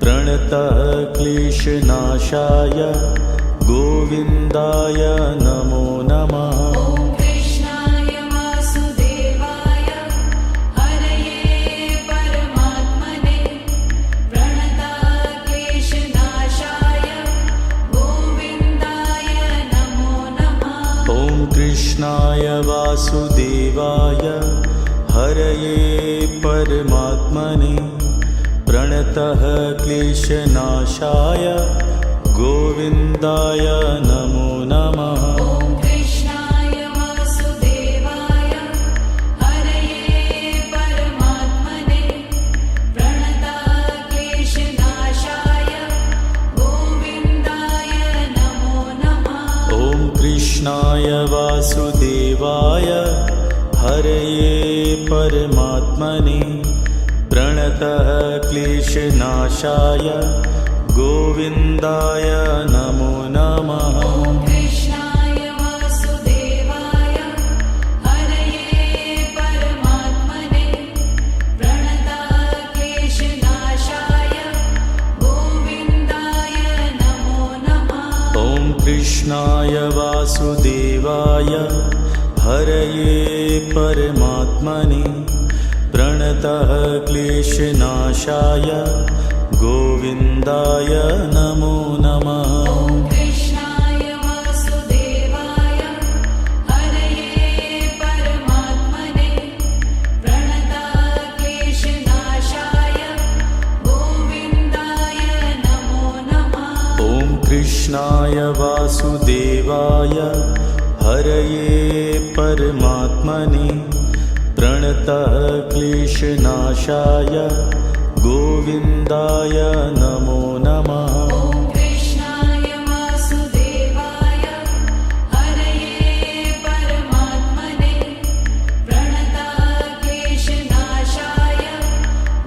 प्रणतः क्लेशनाशाय गोविन्दाय नमो नमः। ॐ कृष्णाय वासुदेवाय हरये परमात्मने प्रणतक्लेशनाशाय गोविन्दाय नमो नमः। ॐ कृष्णाय वासुदेवाय हरये परमात्मने प्रणतः क्लेशनाशाय गोविन्दाय नमो नमः। ॐ कृष्णाय वासुदेवाय हरये परमात्मने प्रणतक्लेशनाशाय गोविन्दाय नमो नमः। ॐ कृष्णाय वासुदेवाय हरये परमात्मने प्रणतः क्लेशनाशाय गोविन्दाय नमो नमः। ॐ कृष्णाय वासुदेवाय हरये परमात्मने प्रणतक्लेशनाशाय वासुदेवाय हरये परमात्मने प्रणतः क्लेशनाशाय गोविन्दाय नमो नमः। ॐ कृष्णाय वासुदेवाय हरये परमात्मने प्रणतः क्लेशनाशाय गोविन्दाय नमो नमः। ॐ कृष्णाय वासुदेवाय हरये परमात्मने प्रणतः क्लेशनाशाय गोविन्दाय नमो नमः। ॐ कृष्णाय वासुदेवाय हरये परमात्मने प्रणतः क्लेशनाशाय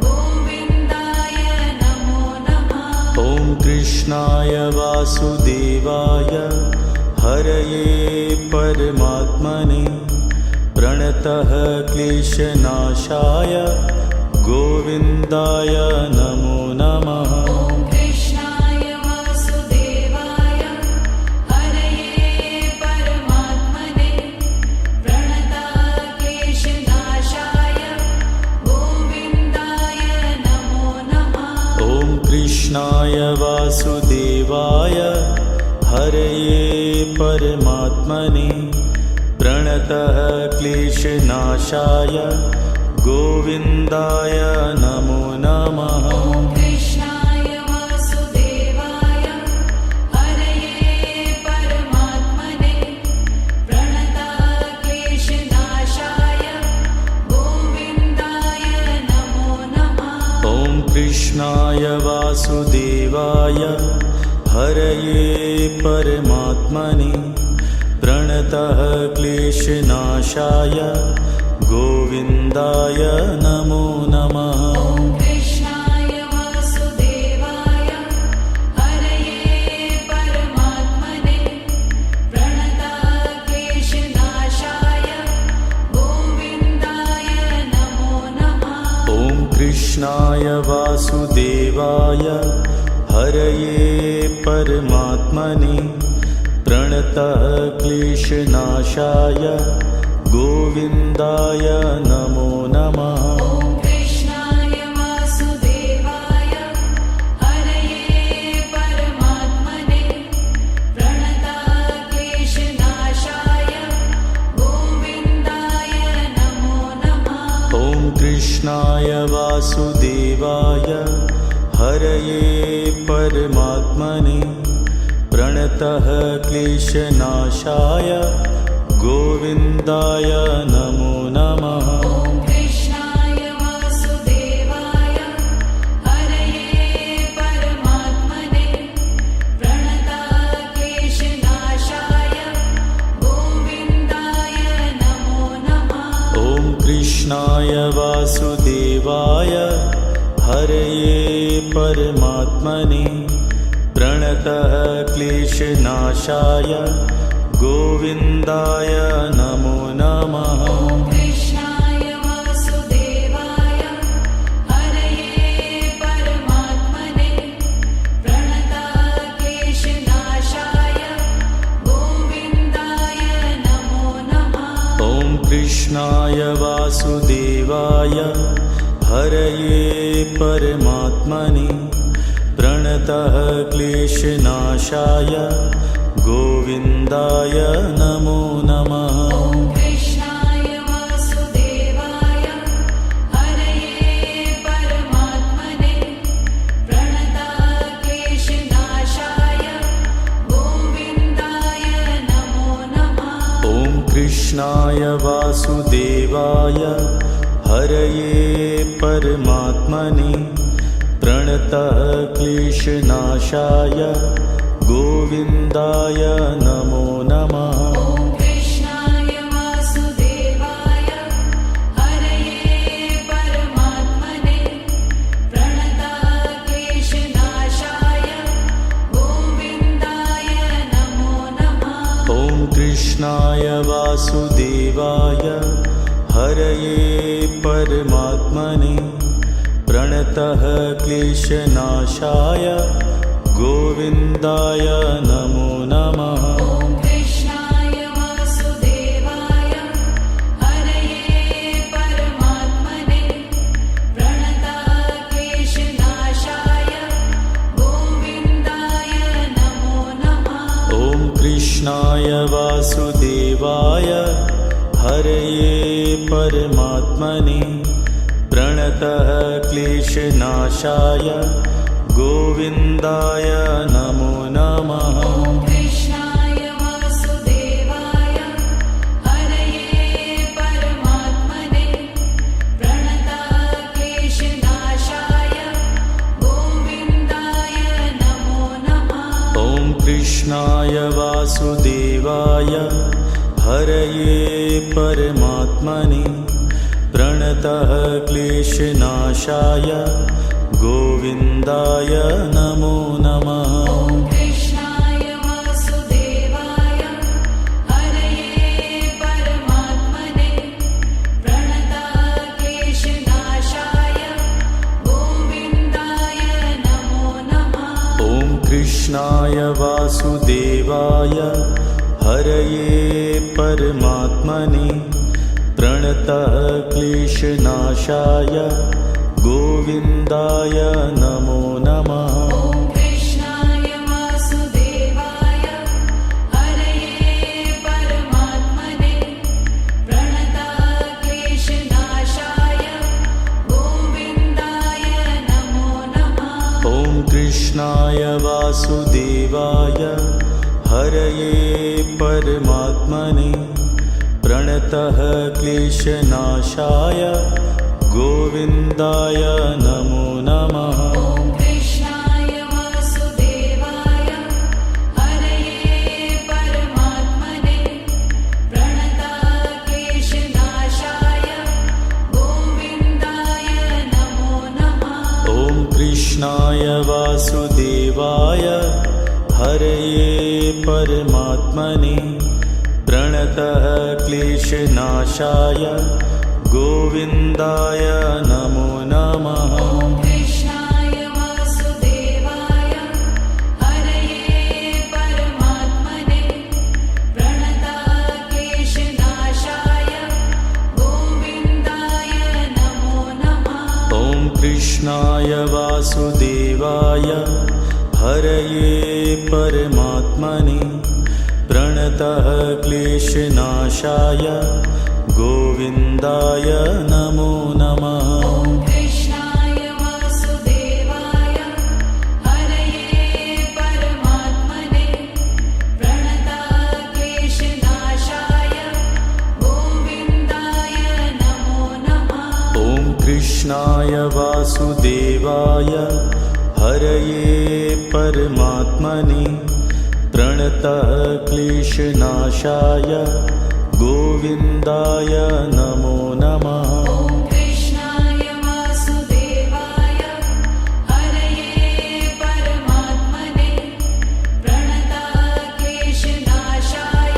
गोविन्दाय नमो नमः। ॐ कृष्णाय वासुदेवाय हरये परमात्मने प्रणतः क्लेशनाशाय गोविन्दाय नमो नमः। ॐ कृष्णाय वासुदेवाय हरये परमात्मने प्रणतः क्लेशनाशाय गोविन्दाय नमो नमः। ॐ कृष्णाय वासुदेवाय हरये परमात्मने प्रणतः क्लेशनाशाय गोविन्दाय नमो नमः। ॐ कृष्णाय वासुदेवाय हरये परमात्मने प्रणतः क्लेशनाशाय गोविन्दाय नमो नमः। ॐ कृष्णाय वासुदेवाय हरये परमात्मने प्रणतः क्लेशनाशाय गोविन्दाय नमो नमः। ॐ कृष्णाय वासुदेवाय हरये परमात्मने प्रणतः क्लेशनाशाय गोविन्दाय नमो नमः। ॐ कृष्णाय वासुदेवाय हरये परमात्मने प्रणतः क्लेशनाशाय गोविन्दाय नमो नमः। ॐ कृष्णाय वासुदेवाय हरये परमात्मने प्रणतः क्लेशनाशाय गोविन्दाय नमो नमः। ॐ कृष्णाय वासुदेवाय हरये परमात्मने प्रणतः क्लेशनाशाय गोविन्दाय नमो नमः। ॐ कृष्णाय वासुदेवाय हरये परमात्मने प्रणतः क्लेशनाशाय गोविन्दाय नमो नमः। ॐ कृष्णाय वासुदेवाय हरये परमात्मने प्रणतः क्लेशनाशाय गोविन्दाय नमो नमः। ॐ कृष्णाय वासुदेवाय हरये परमात्मने प्रणतः क्लेशनाशाय गोविन्दाय नमो नमः। ॐ कृष्णाय वासुदेवाय हरये परमात्मने प्रणतः क्लेशनाशाय गोविन्दाय नमो नमः। ॐ कृष्णाय वासुदेवाय हरये परमात्मने प्रणतः क्लेशनाशाय गोविन्दाय नमो नमः। ॐ कृष्णाय वासुदेवाय हरये परमात्मने प्रणतः क्लेशनाशाय गोविन्दाय नमो नमः। ॐ कृष्णाय वासुदेवाय हरये परमात्मने प्रणतः क्लेशनाशाय गोविन्दाय नमो नमः। ॐ कृष्णाय वासुदेवाय हरये परमात्मने प्रणतः क्लेशनाशाय गोविन्दाय नमो नमः। ॐ कृष्णाय कृष्णाय हरये परमात्मने प्रणतः क्लेशनाशाय गोविन्दाय नमो नमः। ॐ कृष्णाय वासुदेवाय हरये परमात्मने प्रणतः क्लेशनाशाय गोविन्दाय नमो नमः। ॐ कृष्णाय वासुदेवाय हरये परमात्मने प्रणतः क्लेशनाशाय गोविन्दाय नमो नमः। ॐ कृष्णाय वासुदेवाय हरये परमात्मने प्रणतः क्लेशनाशाय गोविन्दाय नमो नमः। ॐ कृष्णाय वासुदेवाय हरये परमात्मने प्रणतः क्लेशनाशाय गोविन्दाय नमो नमः। ॐ कृष्णाय वासुदेवाय हरये परमात्मने प्रणतः क्लेशनाशाय गोविन्दाय नमो नमः। ॐ कृष्णाय वासुदेवाय हरये परमात्मने प्रणतः क्लेशनाशाय गोविन्दाय नमो नमः। ॐ कृष्णाय वासुदेवाय हरये परमात्मने प्रणतः क्लेशनाशाय गोविन्दाय नमो नमः। ॐ कृष्णाय वासुदेवाय हरये परमात्मने प्रणतः क्लेशनाशाय गोविन्दाय नमो नमः। ॐ कृष्णाय वासुदेवाय हरये परमात्मने प्रणतः क्लेशनाशाय गोविन्दाय नमो नमः। ॐ कृष्णाय वासुदेवाय हरये परमात्मने प्रणतः क्लेशनाशाय गोविन्दाय नमो नमः। ॐ कृष्णाय वासुदेवाय हरये परमात्मने प्रणतः क्लेशनाशाय गोविन्दाय नमो नमः। ॐ कृष्णाय वासुदेवाय हरये परमात्मने प्रणतः क्लेशनाशाय गोविन्दाय नमो नमः। ॐ कृष्णाय वासुदेवाय हरये परमात्मने प्रणतः क्लेशनाशाय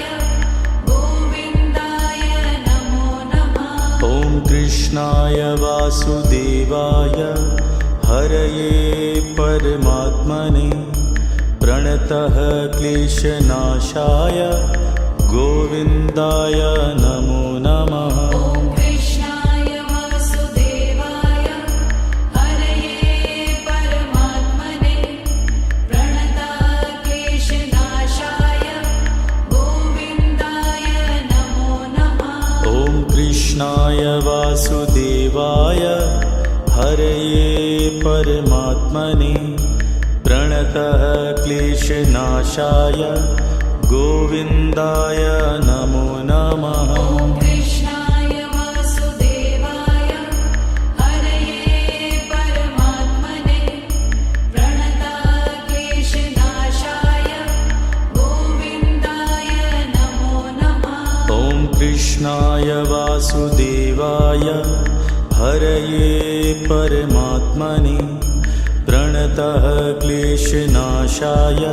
गोविन्दाय नमो नमः। ॐ कृष्णाय वासुदेवाय हरये परमात्मने प्रणतः क्लेशनाशाय गोविन्दाय नमो नमः। ॐ कृष्णाय वासुदेवाय हरये परमात्मने प्रणतः क्लेशनाशाय गोविन्दाय नमो नमः। ॐ कृष्णाय वासुदेवाय हरये परमात्मने प्रणतः क्लेशनाशाय गोविन्दाय नमो नमः। ॐ कृष्णाय वासुदेवाय हरये परमात्मने प्रणतः क्लेशनाशाय गोविन्दाय नमो नमः। ॐ कृष्णाय वासुदेवाय हरये परमात्मने प्रणतः क्लेशनाशाय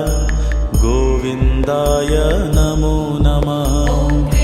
गोविन्दाय नमो नमः। ॐ